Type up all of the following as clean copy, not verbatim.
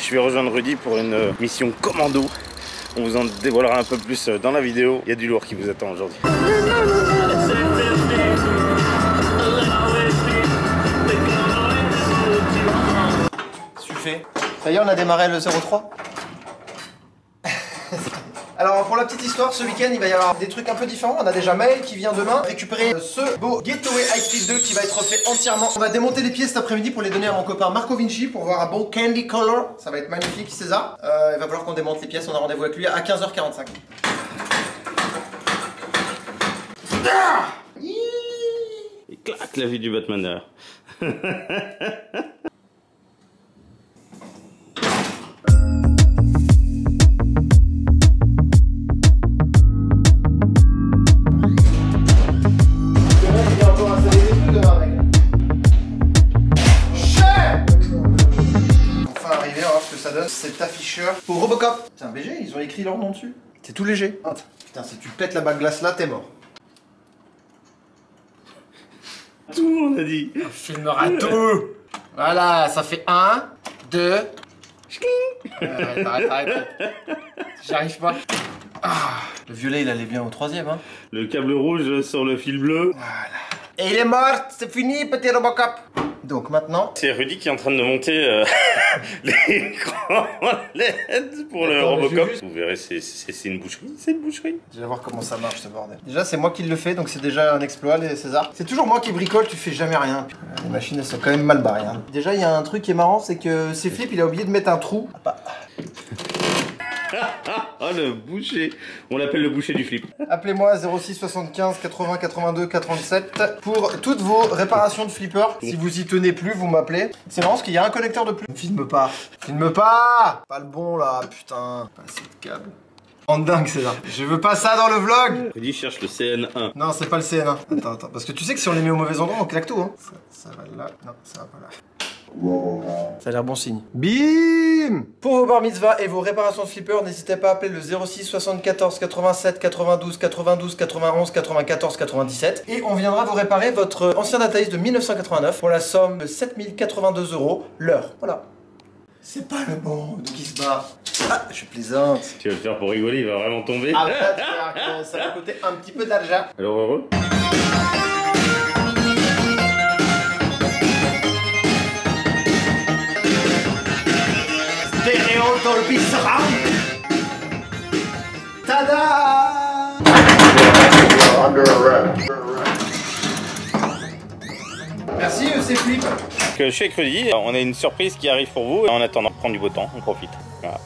Je vais rejoindre Rudy pour une mission commando. On vous en dévoilera un peu plus dans la vidéo. Il y a du lourd qui vous attend aujourd'hui. Suffit. Ça y est, on a démarré le 03. Alors pour la petite histoire, ce week-end il va y avoir des trucs un peu différents. On a déjà Maël qui vient demain récupérer ce beau Getaway High Speed 2 qui va être fait entièrement. On va démonter les pièces cet après-midi pour les donner à mon copain Marco Vinci pour voir un beau candy color. Ça va être magnifique César. Il va falloir qu'on démonte les pièces, on a rendez-vous avec lui à 15h45. Et clac, la vie du Batman derrière. Cet afficheur pour Robocop. C'est un BG, ils ont écrit leur nom dessus. C'est tout léger. Oh, putain, si tu pètes la balle glace là, t'es mort. Tout le monde a dit. On filmera tout. Voilà, ça fait 1, 2. Arrête. J'arrive pas. Ah, le violet, il allait bien au 3ème. Hein. Le câble rouge sur le fil bleu. Voilà. Et il est mort, c'est fini, petit Robocop. Donc maintenant... C'est Rudy qui est en train de monter l'écran LED pour le Robocop. Vous verrez, c'est une boucherie. C'est une boucherie. Déjà voir comment ça marche ce bordel. Déjà c'est moi qui le fais, donc c'est déjà un exploit les César. C'est toujours moi qui bricole, tu fais jamais rien. Les machines elles sont quand même mal barrées. Hein. Déjà il y a un truc qui est marrant, c'est que ces flips il a oublié de mettre un trou. Ah, bah. Oh le boucher. On l'appelle le boucher du flip. Appelez-moi 06 75 80 82 87 pour toutes vos réparations de flipper. Si vous y tenez plus, vous m'appelez. C'est marrant parce qu'il y a un connecteur de plus. Filme pas. Filme pas. Pas le bon là, putain. Pas assez de câble. En dingue c'est là. Je veux pas ça dans le vlog. Rudy cherche le CN1. Non, c'est pas le CN1. Attends. Parce que tu sais que si on les met au mauvais endroit, on claque tout. Hein. Ça va là. Non, ça va pas là. Ça a l'air bon signe. Bim! Pour vos bar mitzvah et vos réparations de flipper, n'hésitez pas à appeler le 06 74 87 92 92 91 94 97 et on viendra vous réparer votre ancien Dataïs de 1989 pour la somme de 7082 € l'heure. Voilà. C'est pas le bon qui se bat. Ah, je plaisante. Tu vas le faire pour rigoler, il va vraiment tomber. Ah, ça va coûter un petit peu d'argent. Alors heureux? Dolby Surround. Tada! Merci ces flips. Chez Rudy, on a une surprise qui arrive pour vous. En attendant, prendre du beau temps, on profite. Voilà.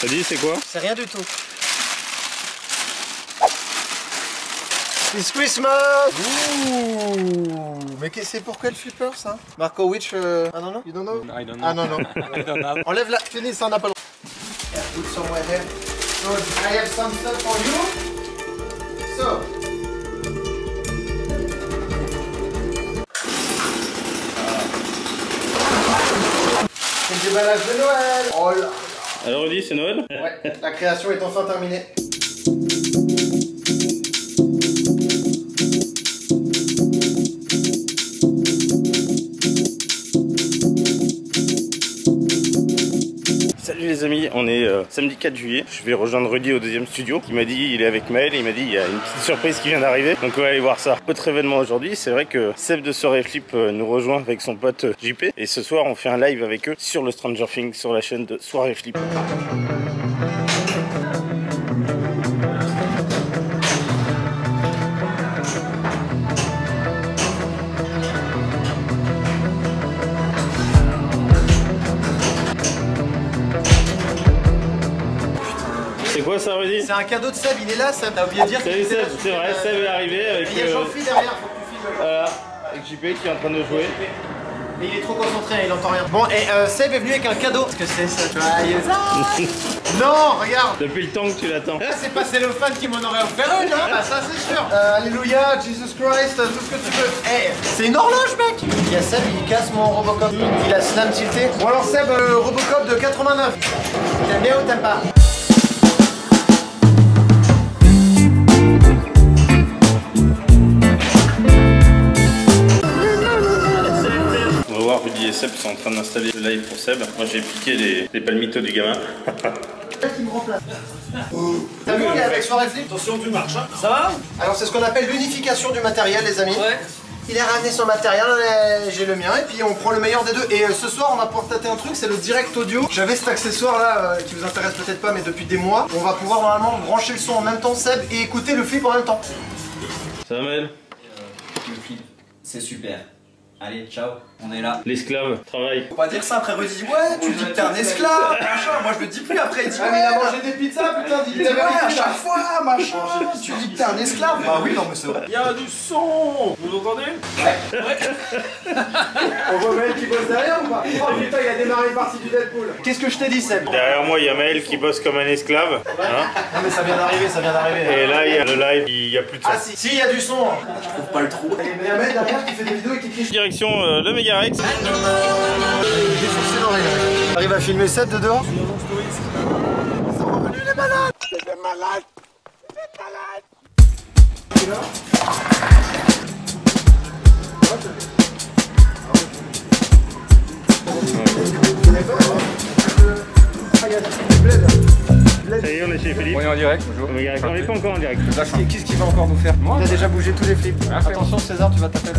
Rudy, c'est quoi? C'est rien du tout. It's Christmas! Ouh! Mais c'est pour quel flipper ça? Marco, which... I don't know? You don't know? I don't know. Ah non, non. I don't know. Enlève la... Finis, ça on n'a pas le droit. Yeah, put somewhere here. So, I have some stuff for you. So. C'est le déballage de Noël! Oh là là! Alors Rudy, c'est Noël? Ouais, la création est enfin terminée. Salut les amis, on est samedi 4 juillet. Je vais rejoindre Rudy au deuxième studio. Il m'a dit, il est avec Maël, et il m'a dit il y a une petite surprise qui vient d'arriver. Donc on va aller voir ça. Autre événement aujourd'hui, c'est vrai que Seb de Soirée Flip nous rejoint avec son pote JP. Et ce soir on fait un live avec eux sur le Stranger Things, sur la chaîne de Soirée Flip. C'est quoi ça, Rudy? C'est un cadeau de Seb, il est là, Seb. T'as oublié de dire. Salut Seb, c'est vrai, Seb est arrivé avec. Il y a Jean-Philippe derrière, faut que tu filmes. Voilà, avec JP qui est en train de jouer. Mais il est trop concentré, il entend rien. Bon, et Seb est venu avec un cadeau. Qu'est-ce que c'est ça? Non, regarde. Depuis le temps que tu l'attends. Là, c'est pas cellophane qui m'en aurait offert une, hein. Bah, ça, c'est sûr. Alléluia, Jesus Christ, tout ce que tu veux. Eh, c'est une horloge, mec. Il y a Seb, il casse mon Robocop. Il a slam tilté. Bon, alors, Seb, Robocop de 89. T'aimes bien ou t'aimes pas? Rudy et Seb sont en train d'installer le live pour Seb. Moi j'ai piqué les palmitos du gamin. Qui me remplace. T'as vu, on est avec Soirée Flip. Attention, tu marches, hein. Ça va? Alors c'est ce qu'on appelle l'unification du matériel, les amis. Ouais. Il a ramené son matériel, j'ai le mien, et puis on prend le meilleur des deux. Et ce soir, on va pouvoir tâter un truc, c'est le direct audio. J'avais cet accessoire là, qui vous intéresse peut-être pas, mais depuis des mois, on va pouvoir normalement brancher le son en même temps, Seb, et écouter le flip en même temps. Ça va, Maël? Le flip, c'est super. Allez, ciao, on est là. L'esclave, travaille. Faut pas dire ça, après Rudy dit ouais, tu dis que t'es un esclave, machin. Moi je le dis plus après, il dit ouais, mais il a mangé des pizzas, putain, il dit ouais, à chaque fois, machin. Tu dis que t'es un esclave. Bah oui, non, mais c'est vrai. Il y a du son. Vous entendez? Ouais. On voit Maël qui bosse derrière ou pas? Oh putain, il a démarré une partie du Deadpool. Qu'est-ce que je t'ai dit, Seb? Derrière moi, il y a Maël qui bosse comme un esclave. Hein, Non, mais ça vient d'arriver, ça vient d'arriver. et là, il y a le live, il y a plus de son. Ah si, il y a du son. Je trouve pas le trou. Et il y a Maël derrière qui fait des vidéos et qui crie. Direction le Megarex. Défoncer l'oreille. T'arrives à filmer Seb de dehors? Ils sont revenus les malades. C'est des malades. C'est des malades. Ça y est, on est chez Philippe. On est en direct, bonjour. Au Megarex. On n'est pas encore en direct. Qu'est-ce qu'il va encore nous faire? Moi, Il a déjà bougé tous les flips. Attention César, tu vas taper le...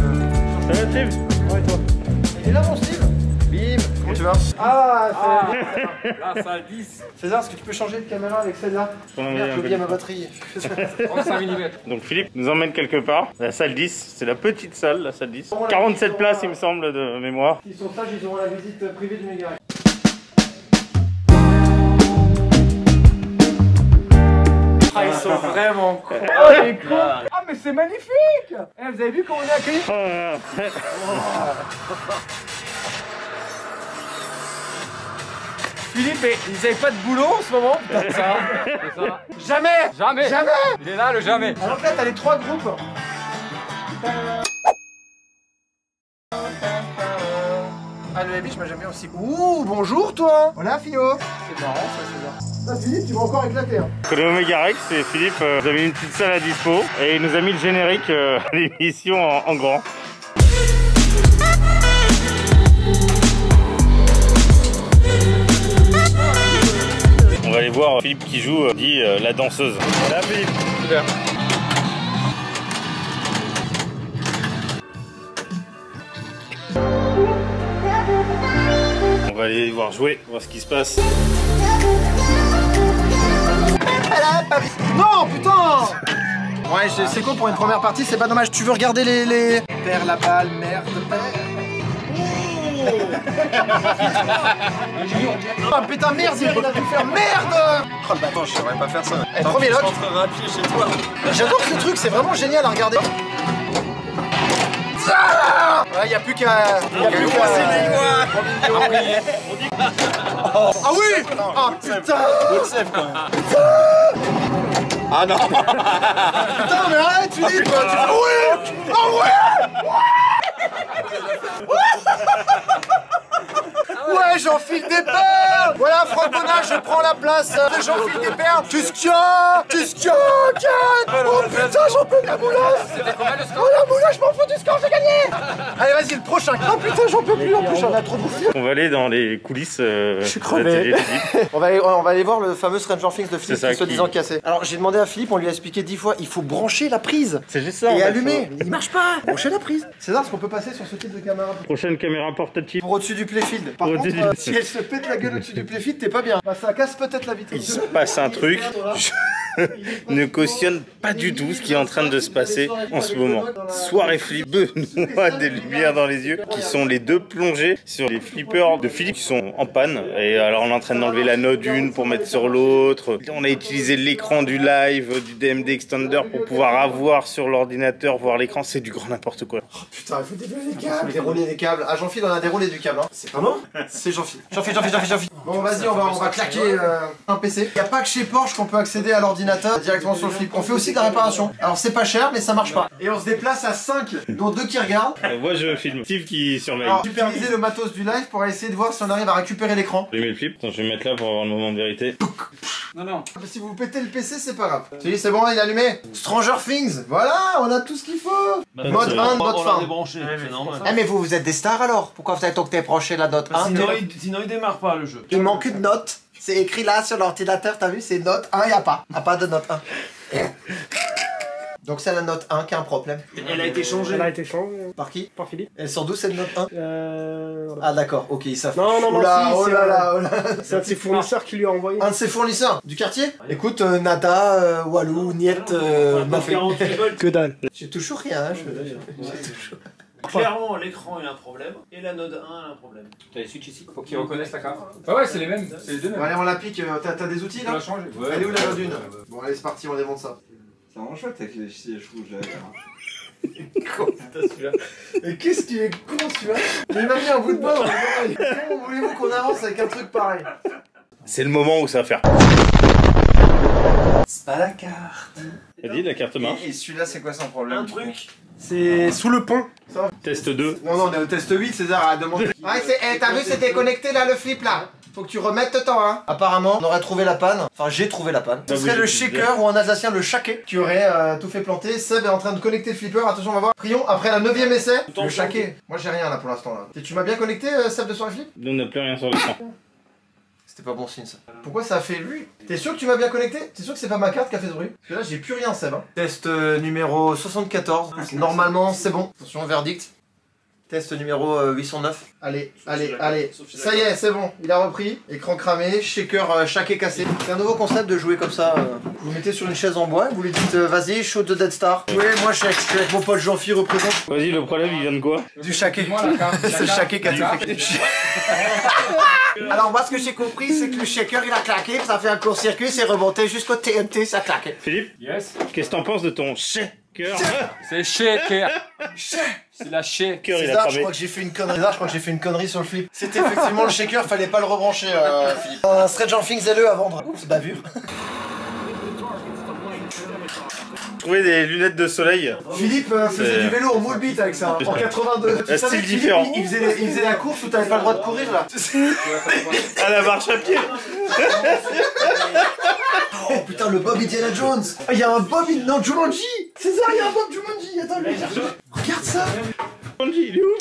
Ça va, Steve? Ouais, toi. Il est là mon Steve? Bim. Comment tu vas? Ah, là, ça a 10. César, est-ce que tu peux changer de caméra avec celle-là? Merde, j'ai oublié ma batterie. 35 mm. Donc Philippe nous emmène quelque part. La salle 10, c'est la petite salle, la salle 10. 47 places, il me semble, de mémoire. Ils sont sages, ils auront la visite privée du Megarex. Ah, ils sont vraiment cons. Oh, les cons. Ah, mais c'est magnifique. Eh, vous avez vu comment on est accueillis? Philippe, ils avaient pas de boulot en ce moment? Putain, c'est ça. Jamais. Jamais. Jamais. Il est là, le jamais. Alors là, t'as les trois groupes. Ah, le biche, moi j'aime bien aussi. Ouh, bonjour toi. Voilà, Fio. C'est marrant ça, César. Là, Philippe, tu vas encore éclater. Hein. Quand on est au Megarex, et Philippe nous a mis une petite salle à dispo et il nous a mis le générique de l'émission en grand. On va aller voir Philippe qui joue, dit la danseuse. Voilà Philippe. Super. On va aller voir jouer, voir ce qui se passe. Non, putain. Ouais, c'est cool pour une première partie, c'est pas dommage. Tu veux regarder les... Père la balle, merde, père. Oh putain, merde, il a dû faire merde. Oh le bâtard, je saurais pas faire ça. Eh, premier lock. À pied chez toi. J'adore ce truc, c'est vraiment génial à regarder. Ah ouais, y a plus qu'à... Ah oui. Ah putain. Ah non. Putain, mais arrête, Philippe. Ah oui. Ah ouais. Ouais, j'enfile des perles. Voilà, Franck Bonnat, je prends la place de j'enfile des perles. Tuskia, oh putain, j'en peux de la moulasse. Oh la moulasse, je m'en fous du score, j'ai gagné. Allez, vas-y, le prochain. Oh putain, j'en peux plus, en plus, j'en ai trop bouffé. On va aller dans les coulisses. Je suis crevé. on va aller voir le fameux Stranger Things de Philippe qui est soi-disant cassé. Alors, j'ai demandé à Philippe, on lui a expliqué 10 fois, il faut brancher la prise. C'est juste ça. Et allumer. Il marche pas. Brancher la prise. César, est-ce qu'on peut passer sur ce type de caméra? Prochaine caméra portative. Pour au-dessus du playfield. Par contre, si elle se pète la gueule au-dessus du playfield, t'es pas bien. Bah, ça casse peut-être la vitrine. Il se passe un truc. Je ne cautionne pas du tout ce qui est en train de se passer en ce moment. Soirée flip, noix des lumières dans les yeux, qui sont les deux plongés sur les flippers de Philippe qui sont en panne. Et alors on est en train d'enlever la note d'une pour mettre sur l'autre. On a utilisé l'écran du live, du DMD Extender pour pouvoir avoir sur l'ordinateur, voir l'écran. C'est du grand n'importe quoi. Oh putain, il faut dérouler les câbles. Dérouler les câbles. Ah, Jean-Phil, on a déroulé du câble. Hein. C'est pas moi? C'est Jean-Phil. Jean-Phil. Bon, vas-y, on va claquer un PC. Il n'y a pas que chez Porsche qu'on peut accéder à l'ordinateur. l'ordinateur directement sur le flip. On fait aussi de la réparation. Alors c'est pas cher mais ça marche pas. Et on se déplace à 5, dont 2 qui regardent. Moi je filme. Steve qui surveille. Alors utiliser le matos du live pour essayer de voir si on arrive à récupérer l'écran. Je vais mettre le flip. Attends, je vais mettre là pour avoir le moment de vérité. Non. Si vous pétez le PC c'est pas grave. C'est bon, il est allumé. Stranger Things. Voilà, on a tout ce qu'il faut. Mode 1, mode fin. débranché, c'est normal. Eh mais vous êtes des stars alors. Pourquoi vous avez donc débranché la note 1? Sinon il démarre pas le jeu. Il manque une note. C'est écrit là sur l'ordinateur, t'as vu? C'est note 1, y'a pas. Y'a pas de note 1. Donc c'est la note 1 qui a un problème. Elle a été changée. Elle a été changée Par qui? par Philippe. Elle sort d'où cette note 1? Voilà. Ah d'accord, ok, ils savent. Non, Oh là, si, oh c'est là là, oh là. c'est un de ses fournisseurs qui lui a envoyé. Un de ses fournisseurs du quartier? Écoute, Nada, Walou, Niet, m'a fait. Que dalle. J'ai toujours rien, hein, j'ai toujours... Clairement, l'écran il a un problème et la Node 1 a un problème. T'as les switches ici? Faut qu'ils reconnaissent la carte. Ah ouais, c'est les mêmes. C'est les deux mêmes. Bon allez, on la pique, t'as des outils On là? l'a changé. Elle est où la note 1? Bon allez, c'est parti, on démonte ça. C'est vraiment chouette avec les sièges rouges là. Mais qu'est-ce qu'il est con celui-là? Il m'a mis un bout de bois dans les oreilles. Comment voulez-vous qu'on avance avec un truc pareil? C'est le moment où ça va faire. C'est pas la carte. Vas-y, la carte marche. Et celui-là, c'est quoi son problème? Un truc. C'est sous le pont. Test 2. Non, on est au test 8, César a demandé. Ouais, t'as vu, c'était connecté là, le flip là. Faut que tu remettes le temps, hein. Apparemment, on aurait trouvé la panne. Enfin, j'ai trouvé la panne. Ce serait le shaker ou en alsacien le shaké qui aurait tout fait planter. Seb est en train de connecter le flipper. Attention, on va voir. Prions, après la 9ème essai. Le shaké. Moi, j'ai rien là pour l'instant là. Tu m'as bien connecté, Seb de sur le flip? On n'a plus rien sur l'écran. C'était pas bon signe ça. Pourquoi ça a fait lui? T'es sûr que tu m'as bien connecté? T'es sûr que c'est pas ma carte qui a fait ce bruit? Parce que là, j'ai plus rien, Seb. Hein. Test numéro 74. Normalement, c'est bon. Attention, verdict. Test numéro 809. Allez, allez. Ça y est, c'est bon. Il a repris. Écran cramé, shaker shaké cassé. C'est un nouveau concept de jouer comme ça. Vous mettez sur une chaise en bois, vous lui dites vas-y, shoot the Dead Star. Oui, moi je suis avec mon pote Jean-Phi représente. Vas-y, le problème il vient de quoi? Du shaké. Moi, la carte. C'est le shaké qui a tout fait. Alors moi ce que j'ai compris c'est que le shaker il a claqué, ça a fait un court-circuit, c'est remonté jusqu'au TNT, ça a claqué. Philippe, Yes. qu'est-ce que t'en penses de ton shaker? C'est shaker. C'est la shaker. Il a César, je cramé. crois que j'ai fait une connerie. César, je crois que j'ai fait une connerie sur le flip. C'était effectivement le shaker, fallait pas le rebrancher, Philippe. Un Stranger Things LE à vendre. Oups, bavure. Trouver des lunettes de soleil. Philippe faisait du vélo en moule bite avec ça, en 82. Tu Un savais style que Philippe, différent. il faisait la course où t'avais pas le droit de courir là. À la marche à pied. Oh putain, le Bob Indiana Jones. Il y a un Bob non, Jumanji. César, il y a un Bob Jumanji. Attends, le chercher. Regarde ça. Il est où?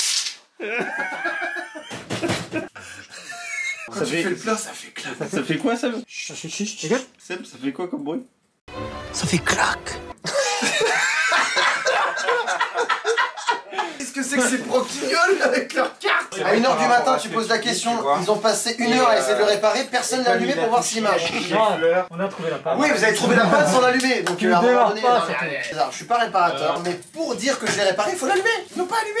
Quand tu fais le plein, ça fait clac. Ça fait quoi, Seb? Seb, ça fait quoi comme bruit? Ça fait clac. Qu'est-ce que c'est que ces broquignoles avec leurs cartes? À 1h du matin, tu poses la question. Ils ont passé 1 heure à essayer de le réparer. Personne l'a allumé pour voir s'il marche. On a trouvé la panne. Oui, vous avez trouvé la panne sans l'allumer. Donc à un moment démarres donné, pas, non, mais, César, je suis pas réparateur, mais pour dire que je l'ai réparé, il faut l'allumer. Ils n'ont pas allumé.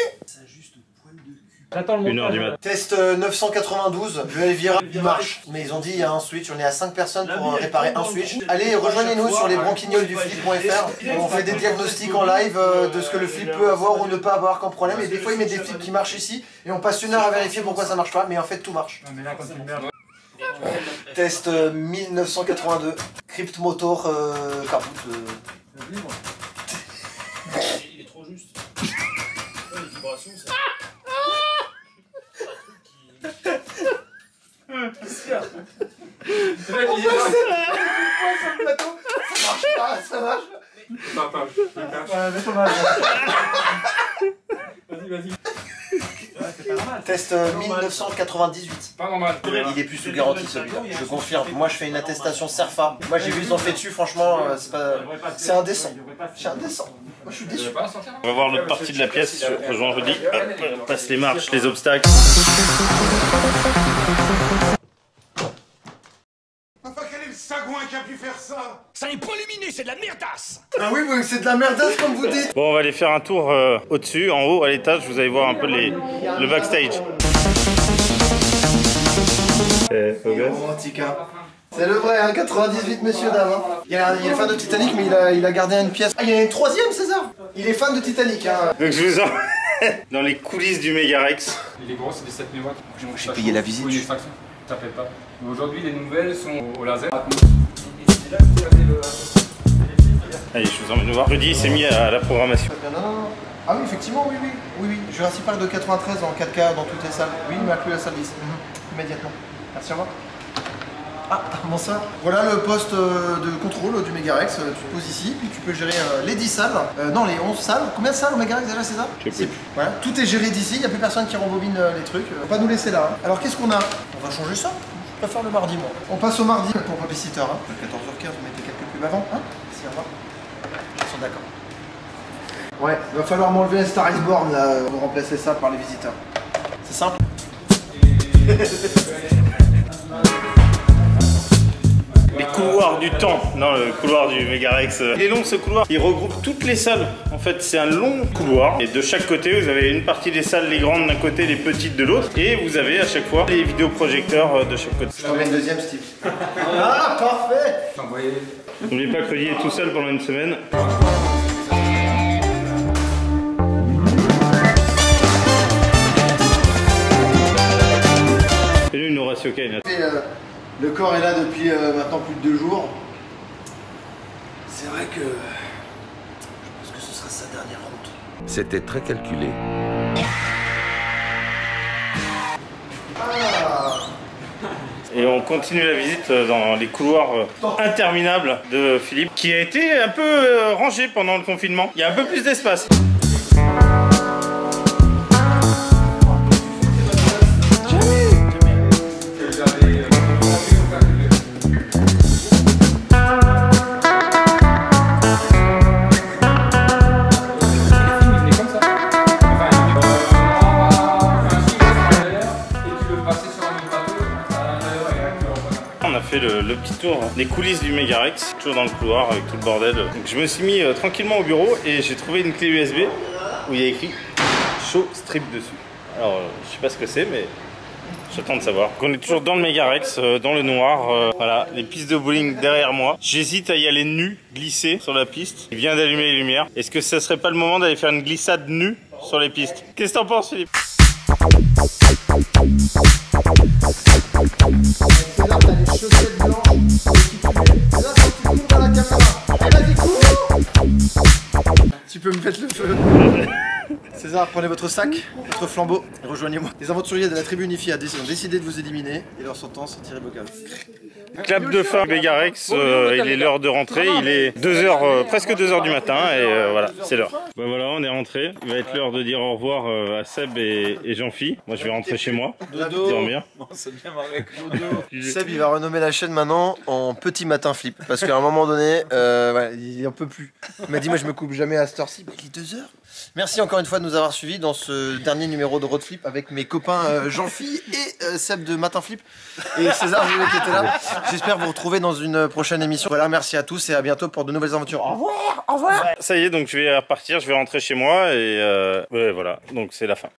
J'attends le 1h du mat. Test 992, le Elvira il marche. Mais ils ont dit il y a un switch, on est à 5 personnes pour réparer un switch. Allez, rejoignez-nous sur les branquignoles du flip.fr. On fait des diagnostics en live de ce que le flip peut avoir ou ne pas avoir comme problème. Et des fois, ils mettent des flips qui marchent ici. Et on passe 1 heure à vérifier pourquoi ça marche pas. Mais en fait, tout marche. Test 1982, Crypt Motor Capout. Il est trop juste. Ouais, les vibrations, ça. Qu'est-ce qu'il y a? Ça marche pas, ça marche. Ouais, mais dommage. Vas-y. Test 1998. Pas normal. Il est plus sous garantie celui-là, je confirme. Moi je fais une attestation CERFA. Moi j'ai vu ils ont fait dessus, franchement, c'est pas... C'est indécent. C'est indécent. Moi je suis déçu. On va voir l'autre partie de la pièce. Rejoins jeudi. Hop, on passe les marches, les obstacles. Enfin, quel est le sagouin qui a pu faire ça? Ça n'est pas lumineux, c'est de la merdasse! Ah oui, c'est de la merdasse comme vous dites. Bon, on va aller faire un tour au-dessus, en haut, à l'étage. Vous allez voir un peu le backstage. Romantica. C'est le vrai, hein, 98 monsieur dames. Hein. Il est fan de Titanic, mais il a gardé une pièce. Ah, il y en a une 3ème, César. Il est fan de Titanic. Hein. Donc je vous en... dans les coulisses du Megarex. Il est gros, c'est des 7000 watts. J'ai payé la visite. Oui, une extraction. Ça pète pas. Aujourd'hui, les nouvelles sont au laser. Allez, je vous emmène voir. Rudy s'est mis à la programmation. Non, non, non. Ah oui, effectivement, oui. Jurassic Park de 93 en 4K dans toutes les salles. Oui, il m'a inclus la salle 10. Immédiatement. Merci, au revoir. Ah, comment ça? Voilà le poste de contrôle du Megarex. Tu te poses ici, puis tu peux gérer les 10 salles. Non, les 11 salles. Combien de salles au Megarex déjà, César? Je sais plus. Voilà, tout est géré d'ici, il n'y a plus personne qui rembobine les trucs. On va pas nous laisser là. Hein. Alors qu'est-ce qu'on a? On va changer ça. Je préfère le mardi, moi. On passe au mardi pour Babysitter. Hein. 14h15, vous mettez quelques pubs avant. Hein? Si, au revoir. Ils sont d'accord. Ouais, il va falloir m'enlever Star is Born là, pour remplacer ça par les visiteurs. C'est simple. Les couloirs du temps, non, le couloir du Megarex. Il est long ce couloir, il regroupe toutes les salles. En fait, c'est un long couloir et de chaque côté, vous avez une partie des salles, les grandes d'un côté, les petites de l'autre. Et vous avez à chaque fois les vidéoprojecteurs de chaque côté. Je t'envoie une deuxième, Steve. Ah, parfait. N'oubliez pas que Rudy est tout seul pendant une semaine. Fais-lui une Horatio Kane. Le corps est là depuis maintenant plus de 2 jours. C'est vrai que je pense que ce sera sa dernière route. C'était très calculé. Et on continue la visite dans les couloirs interminables de Philippe, qui a été un peu rangé pendant le confinement. Il y a un peu plus d'espace. On a fait le petit tour des coulisses du Megarex, toujours dans le couloir avec tout le bordel. Donc je me suis mis tranquillement au bureau et j'ai trouvé une clé USB où il y a écrit Show Strip dessus. Alors je sais pas ce que c'est, mais j'attends de savoir. Donc, on est toujours dans le Megarex, dans le noir. Voilà, les pistes de bowling derrière moi. J'hésite à y aller nu, glisser sur la piste. Il vient d'allumer les lumières. Est-ce que ça serait pas le moment d'aller faire une glissade nue sur les pistes? Qu'est-ce que t'en penses, Philippe? C'est là, t'as les chaussettes blanches qui puent. C'est là, quand tu cours dans la caméra. Vas-y, cours. Tu peux me mettre le feu. César, prenez votre sac, votre flambeau et rejoignez-moi. Les aventuriers de la tribu unifiée ont décidé de vous éliminer et leur sentence, tirez vos câbles. Clap de fin Megarex, il est l'heure de rentrer, il est 2h, presque 2h du matin et voilà, c'est l'heure. Bah voilà, on est rentré, il va être l'heure de dire au revoir à Seb et Jean-Phi. Moi je vais rentrer chez moi, dormir. Seb il va renommer la chaîne maintenant en Petit Matin Flip parce qu'à un moment donné, il en peut plus. Il m'a dit moi je me coupe jamais à cette heure-ci, bah, il est 2h. Merci encore une fois de nous avoir suivis dans ce dernier numéro de Road Flip avec mes copains Jean-Phi et Seb de Matin Flip et César qui était là. J'espère vous retrouver dans une prochaine émission. Voilà, merci à tous et à bientôt pour de nouvelles aventures. Au revoir, au revoir. Ça y est, donc je vais repartir, je vais rentrer chez moi et ouais, voilà, donc c'est la fin.